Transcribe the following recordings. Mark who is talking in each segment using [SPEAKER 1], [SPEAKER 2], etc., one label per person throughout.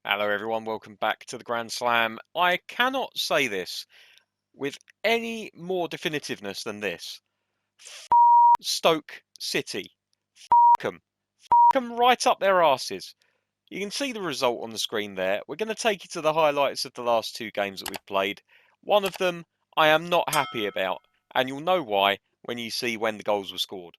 [SPEAKER 1] Hello everyone, welcome back to the Grand Slam. I cannot say this with any more definitiveness than this. Stoke City. F them right up their arses. You can see the result on the screen there. We're going to take you to the highlights of the last two games that we've played. One of them I am not happy about, and you'll know why when you see when the goals were scored.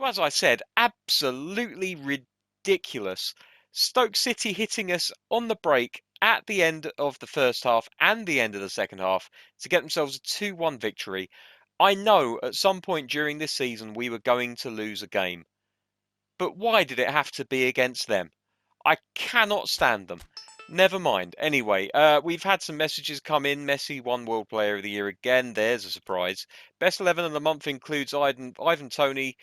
[SPEAKER 1] So as I said, absolutely ridiculous. Stoke City hitting us on the break at the end of the first half and the end of the second half to get themselves a 2-1 victory. I know at some point during this season we were going to lose a game. But why did it have to be against them? I cannot stand them. Never mind. Anyway, we've had some messages come in. Messi won World Player of the Year again. There's a surprise. Best 11 of the month includes Ivan Toney,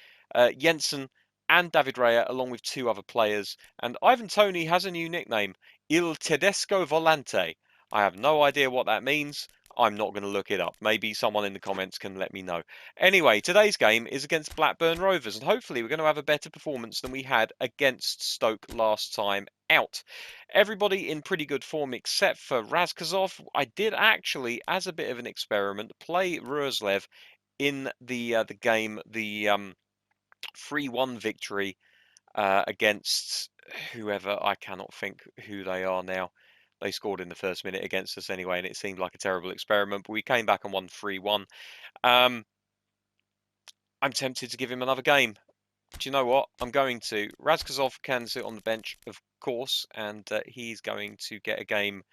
[SPEAKER 1] Jensen, and David Raya, along with 2 other players. And Ivan Toney has a new nickname, Il Tedesco Volante. I have no idea what that means. I'm not going to look it up. Maybe someone in the comments can let me know. Anyway, today's game is against Blackburn Rovers, and hopefully we're going to have a better performance than we had against Stoke last time out. Everybody in pretty good form except for Razkazov. I did actually, as a bit of an experiment, play Roslev in the game, the 3-1 victory against whoever. I cannot think who they are now. They scored in the first minute against us anyway, and it seemed like a terrible experiment, but we came back and won 3-1. I'm tempted to give him another game. Do you know what? I'm going to. Razkazov can sit on the bench, of course, and he's going to get a game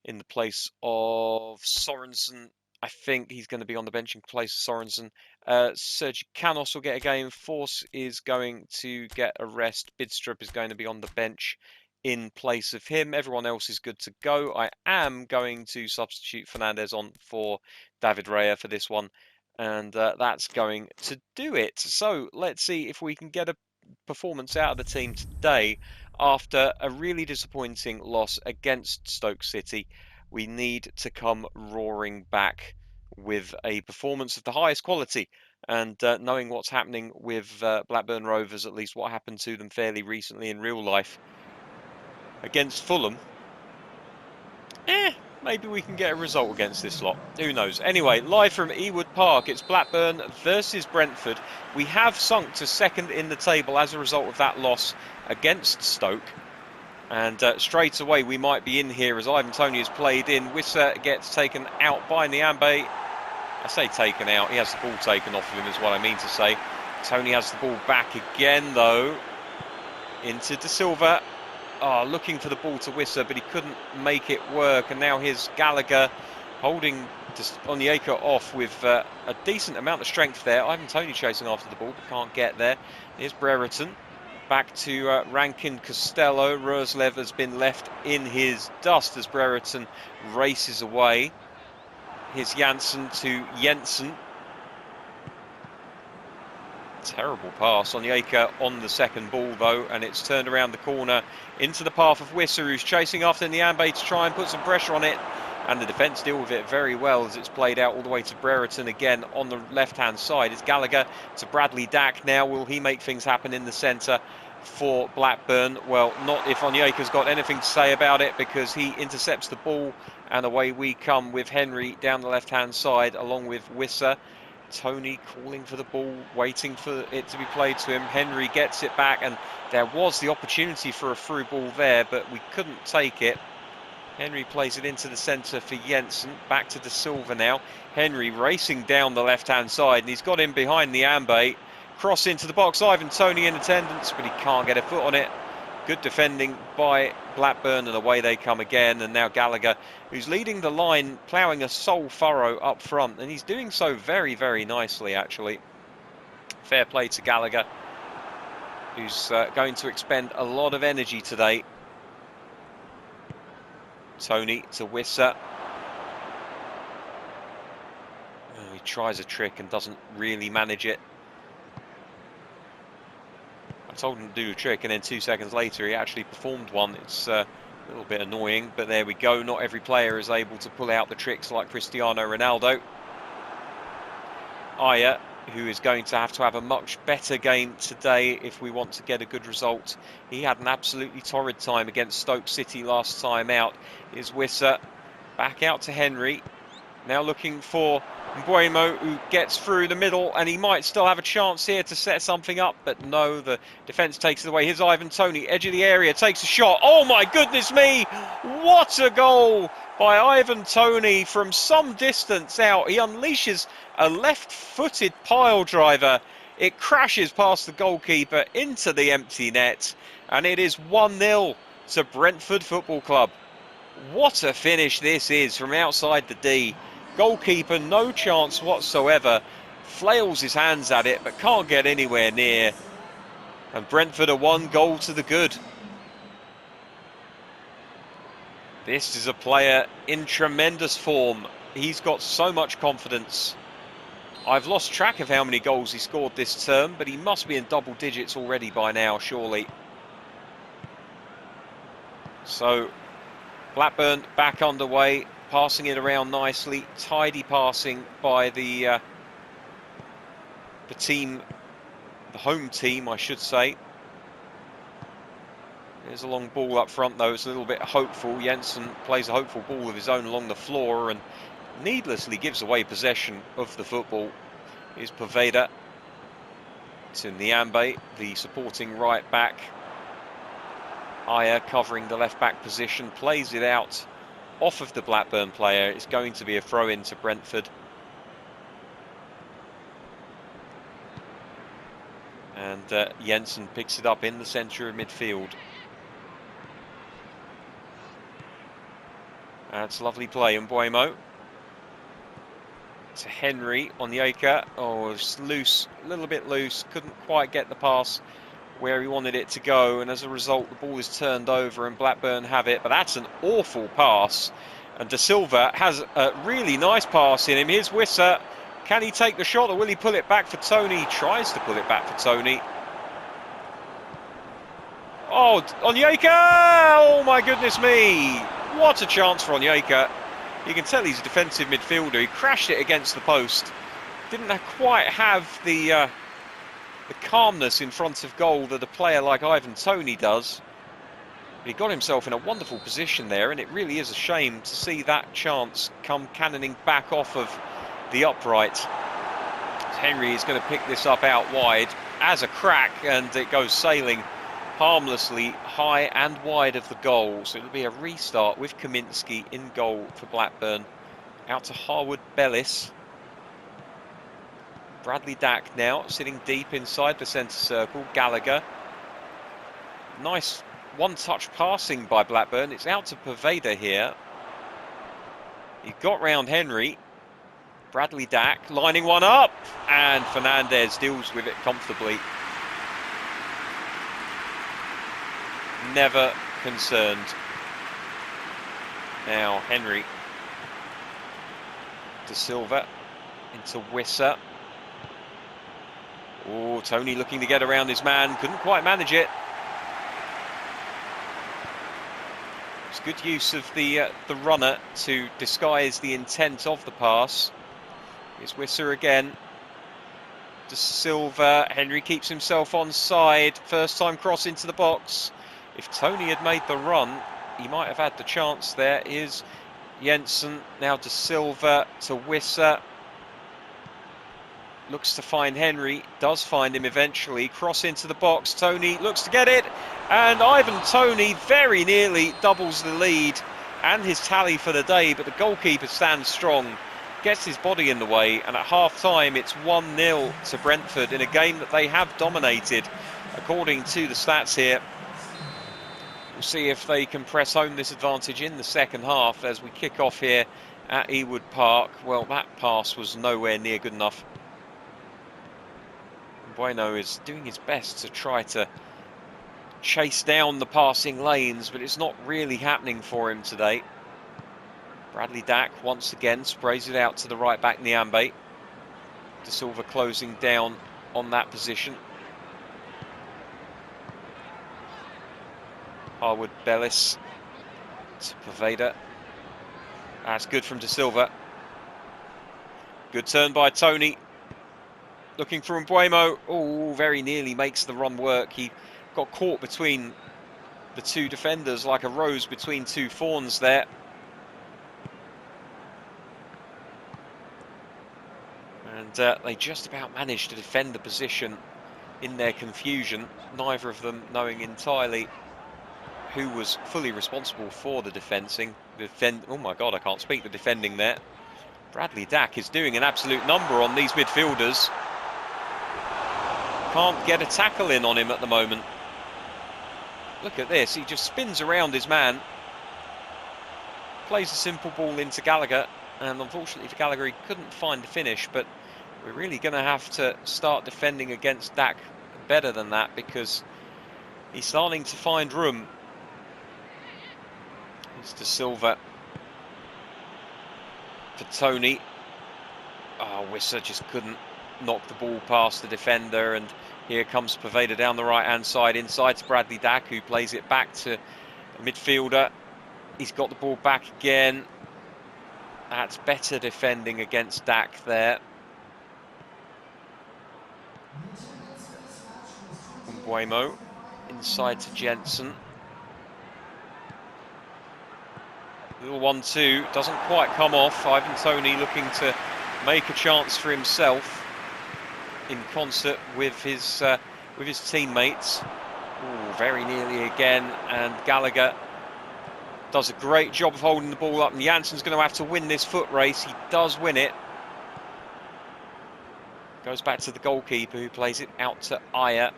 [SPEAKER 1] in the place of Sorensen. I think he's going to be on the bench in place of Sorensen. Sergi Canos will get a game. Force is going to get a rest. Bidstrup is going to be on the bench in place of him. Everyone else is good to go. I am going to substitute Fernandez on for David Raya for this one. And that's going to do it. So let's see if we can get a performance out of the team today after a really disappointing loss against Stoke City. We need to come roaring back with a performance of the highest quality. And knowing what's happening with Blackburn Rovers, at least what happened to them fairly recently in real life against Fulham, maybe we can get a result against this lot. Who knows? Anyway, live from Eewood Park, it's Blackburn versus Brentford. We have sunk to second in the table as a result of that loss against Stoke. And straight away, we might be in here as Ivan Toney has played in. Wissa gets taken out by Nyambe. I say taken out. He has the ball taken off of him is what I mean to say. Toney has the ball back again, though. Into De Silva. Oh, looking for the ball to Wissa, but he couldn't make it work. And now here's Gallagher holding Onyeka off with a decent amount of strength there. Ivan Toney chasing after the ball, but can't get there. Here's Brereton. Back to Rankin Costello. Roslev has been left in his dust as Brereton races away. Here's Janssen to Jensen. Terrible pass. Onyeka on the second ball though, and it's turned around the corner into the path of Wissa, who's chasing after Nyambe to try and put some pressure on it. And the defence deal with it very well as it's played out all the way to Brereton again on the left-hand side. It's Gallagher to Bradley Dack now. Will he make things happen in the centre for Blackburn? Well, not if Onyeka's got anything to say about it, because he intercepts the ball and away we come with Henry down the left-hand side along with Wissa. Toney calling for the ball, waiting for it to be played to him. Henry gets it back, and there was the opportunity for a through ball there, but we couldn't take it. Henry plays it into the centre for Jensen. Back to De Silva now. Henry racing down the left-hand side, and he's got him behind the Nyambe. Cross into the box. Ivan Toney in attendance, but he can't get a foot on it. Good defending by Blackburn, and away they come again. And now Gallagher, who's leading the line, ploughing a sole furrow up front, and he's doing so very, very nicely, actually. Fair play to Gallagher, who's going to expend a lot of energy today. Toney to Wissa. Oh, he tries a trick and doesn't really manage it. I told him to do a trick, and then 2 seconds later he actually performed one. It's a little bit annoying, but there we go. Not every player is able to pull out the tricks like Cristiano Ronaldo. Aya, who is going to have a much better game today if we want to get a good result. He had an absolutely torrid time against Stoke City last time out. Here's Wissa, back out to Henry. Now looking for Mbuemo, who gets through the middle, and he might still have a chance here to set something up, but no, the defence takes it away. Here's Ivan Toney, edge of the area, takes a shot. Oh my goodness me! What a goal by Ivan Toney from some distance out. He unleashes a left-footed pile driver. It crashes past the goalkeeper into the empty net, and it is 1-0 to Brentford Football Club. What a finish this is from outside the D. Goalkeeper, no chance whatsoever. Flails his hands at it, but can't get anywhere near. And Brentford are 1 goal to the good. This is a player in tremendous form. He's got so much confidence. I've lost track of how many goals he scored this term, but he must be in double digits already by now, surely. So, Blackburn back underway, passing it around nicely. Tidy passing by the team, the home team, I should say. There's a long ball up front, though. It's a little bit hopeful. Jensen plays a hopeful ball of his own along the floor and needlessly gives away possession of the football. Is Poveda to Nyambe, the supporting right back. Aya covering the left back position, plays it out off of the Blackburn player. It's going to be a throw in to Brentford. And Jensen picks it up in the centre of midfield. That's lovely play, Mbuemo. To Henry on the Onyeka. Oh, it's loose, a little bit loose. Couldn't quite get the pass where he wanted it to go, and as a result, the ball is turned over and Blackburn have it. But that's an awful pass. And De Silva has a really nice pass in him. Here's Wissa. Can he take the shot, or will he pull it back for Tony? He tries to pull it back for Tony. Oh, Onyeka! Oh my goodness me! What a chance for Onyeka. You can tell he's a defensive midfielder. He crashed it against the post. Didn't quite have the calmness in front of goal that a player like Ivan Toney does. But he got himself in a wonderful position there, and it really is a shame to see that chance come cannoning back off of the upright. Henry is going to pick this up out wide as a crack, and it goes sailing harmlessly high and wide of the goal. So it'll be a restart with Kaminski in goal for Blackburn. Out to Harwood Bellis. Bradley Dack now sitting deep inside the centre circle. Gallagher. Nice one-touch passing by Blackburn. It's out to Poveda here. He got round Henry. Bradley Dack lining one up, and Fernandez deals with it comfortably. Never concerned. Now Henry. De Silva into Wissa. Oh, Tony looking to get around his man. Couldn't quite manage it. It's good use of the runner to disguise the intent of the pass. Here's Wissa again. De Silva. Henry keeps himself onside. First time cross into the box. If Tony had made the run, he might have had the chance there. Here's Jensen. Now De Silva to Wissa. Looks to find Henry. Does find him eventually. Cross into the box. Tony looks to get it. And Ivan Toney very nearly doubles the lead and his tally for the day. But the goalkeeper stands strong. Gets his body in the way. And at half-time, it's 1-0 to Brentford in a game that they have dominated, according to the stats here. We'll see if they can press home this advantage in the second half as we kick off here at Eewood Park. Well, that pass was nowhere near good enough. Bueno is doing his best to try to chase down the passing lanes, but it's not really happening for him today. Bradley Dack once again sprays it out to the right back, Nyambe. De Silva closing down on that position. Harwood Bellis to Poveda. That's good from De Silva. Good turn by Tony. Looking for Mbuemo. Oh, very nearly makes the run work. He got caught between the two defenders like a rose between two fawns there. And they just about managed to defend the position in their confusion. Neither of them knowing entirely who was fully responsible for the defending. Oh my God, I can't speak. The defending there. Bradley Dack is doing an absolute number on these midfielders. Can't get a tackle in on him at the moment. Look at this. He just spins around his man. Plays a simple ball into Gallagher. And unfortunately for Gallagher, he couldn't find the finish. But we're really going to have to start defending against Dack better than that, because he's starting to find room. It's De Silva for Tony. Oh, Wissa just couldn't knock the ball past the defender, and here comes Poveda down the right-hand side, inside to Bradley Dack, who plays it back to a midfielder. He's got the ball back again. That's better defending against Dack there. Mbeumo inside to Jensen. Little 1-2 doesn't quite come off. Ivan Toney looking to make a chance for himself in concert with his teammates. Ooh, very nearly again, and Gallagher does a great job of holding the ball up, and Janssen's going to have to win this foot race. He does win it. Goes back to the goalkeeper, who plays it out to Aya.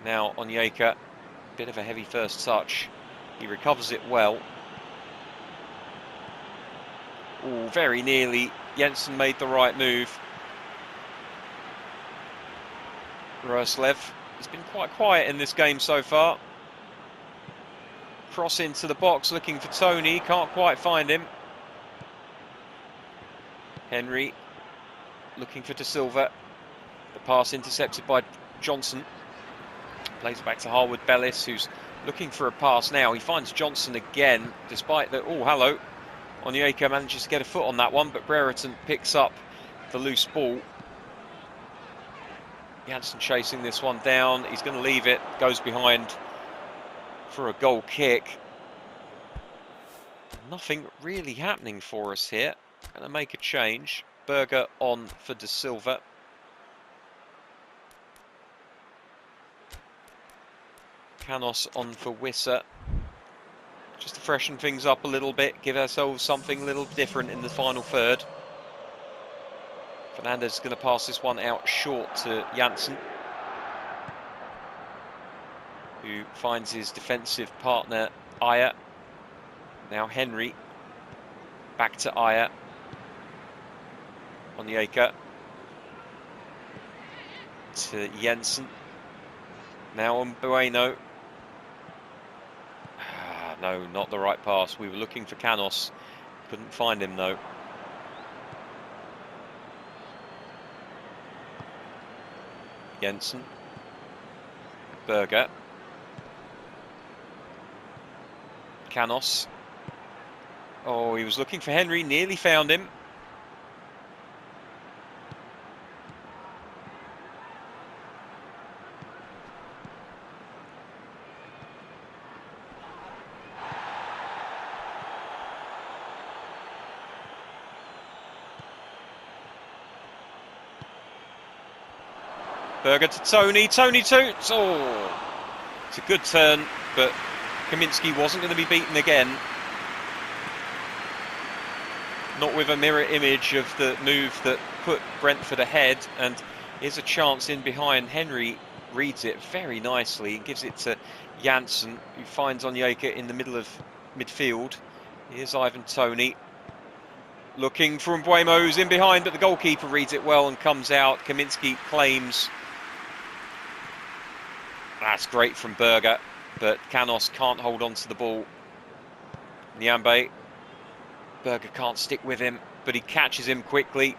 [SPEAKER 1] Now Onyeka, bit of a heavy first touch. He recovers it well. Oh, very nearly. Jensen made the right move. Roslev has been quite quiet in this game so far. Cross into the box, looking for Tony. Can't quite find him. Henry looking for De Silva. The pass intercepted by Johnson. Plays back to Harwood Bellis, who's looking for a pass now. He finds Johnson again, despite that. Oh, hello. Onyeka manages to get a foot on that one, but Brereton picks up the loose ball. Janssen chasing this one down. He's going to leave it. Goes behind for a goal kick. Nothing really happening for us here. Going to make a change. Berger on for De Silva. Canos on for Wissa. Just to freshen things up a little bit, give ourselves something a little different in the final third. Fernandez is going to pass this one out short to Janssen, who finds his defensive partner Aya. Now Henry, back to Aya. Onyeka to Jensen. Now on Bueno. No, not the right pass. We were looking for Canos. Couldn't find him though. Jensen. Berger. Canos. Oh, he was looking for Henry. Nearly found him. Berger to Tony. Tony toots. Oh, it's a good turn, but Kaminski wasn't going to be beaten again. Not with a mirror image of the move that put Brentford ahead. And here's a chance in behind. Henry reads it very nicely and gives it to Janssen, who finds Onyeka in the middle of midfield. Here's Ivan Toney. Looking for Mbeumo, who's in behind, but the goalkeeper reads it well and comes out. Kaminski claims. That's great from Berger, but Canos can't hold on to the ball. Nyambe. Berger can't stick with him, but he catches him quickly.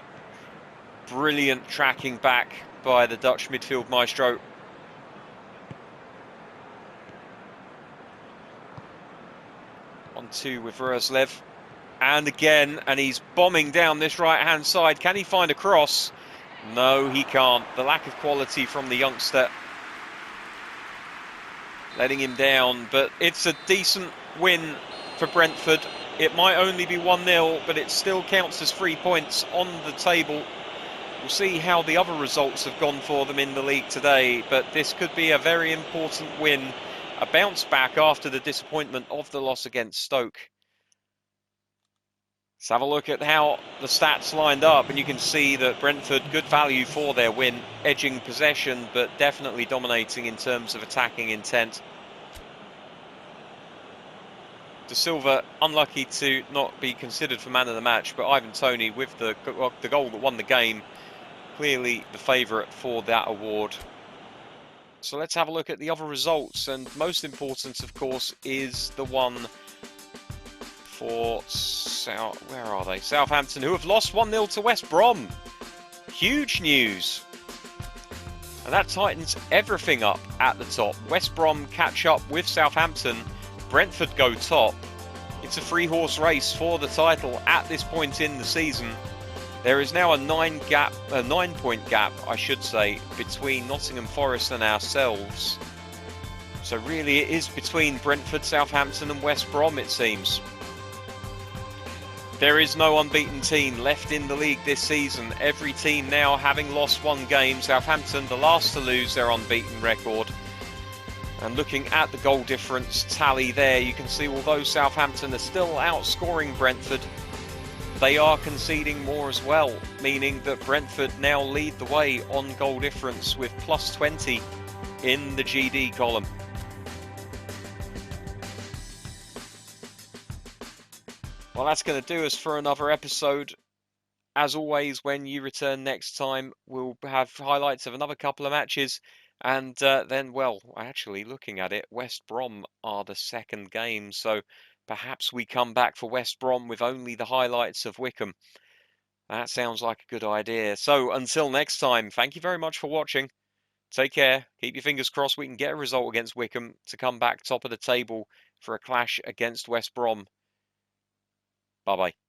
[SPEAKER 1] Brilliant tracking back by the Dutch midfield maestro. On two with Roslev. And again, and he's bombing down this right-hand side. Can he find a cross? No, he can't. The lack of quality from the youngster letting him down, but it's a decent win for Brentford. It might only be 1-0, but it still counts as 3 points on the table. We'll see how the other results have gone for them in the league today, but this could be a very important win, a bounce back after the disappointment of the loss against Stoke. Let's have a look at how the stats lined up, and you can see that Brentford, good value for their win, edging possession, but definitely dominating in terms of attacking intent. De Silva, unlucky to not be considered for man of the match, but Ivan Toney, with the goal that won the game, clearly the favourite for that award. So let's have a look at the other results, and most important, of course, is the one for where are they? Southampton, who have lost 1-0 to West Brom. Huge news. And that tightens everything up at the top. West Brom catch up with Southampton. Brentford go top. It's a three-horse race for the title at this point in the season. There is now a 9-point gap, I should say, between Nottingham Forest and ourselves. So really it is between Brentford, Southampton and West Brom, it seems. There is no unbeaten team left in the league this season. Every team now having lost one game. Southampton, the last to lose their unbeaten record. And looking at the goal difference tally there, you can see although Southampton are still outscoring Brentford, they are conceding more as well, meaning that Brentford now lead the way on goal difference with plus 20 in the GD column. Well, that's going to do us for another episode. As always, when you return next time, we'll have highlights of another couple of matches. And then, well, actually, looking at it, West Brom are the second game. So perhaps we come back for West Brom with only the highlights of Wycombe. That sounds like a good idea. So until next time, thank you very much for watching. Take care. Keep your fingers crossed we can get a result against Wycombe to come back top of the table for a clash against West Brom. Bye-bye.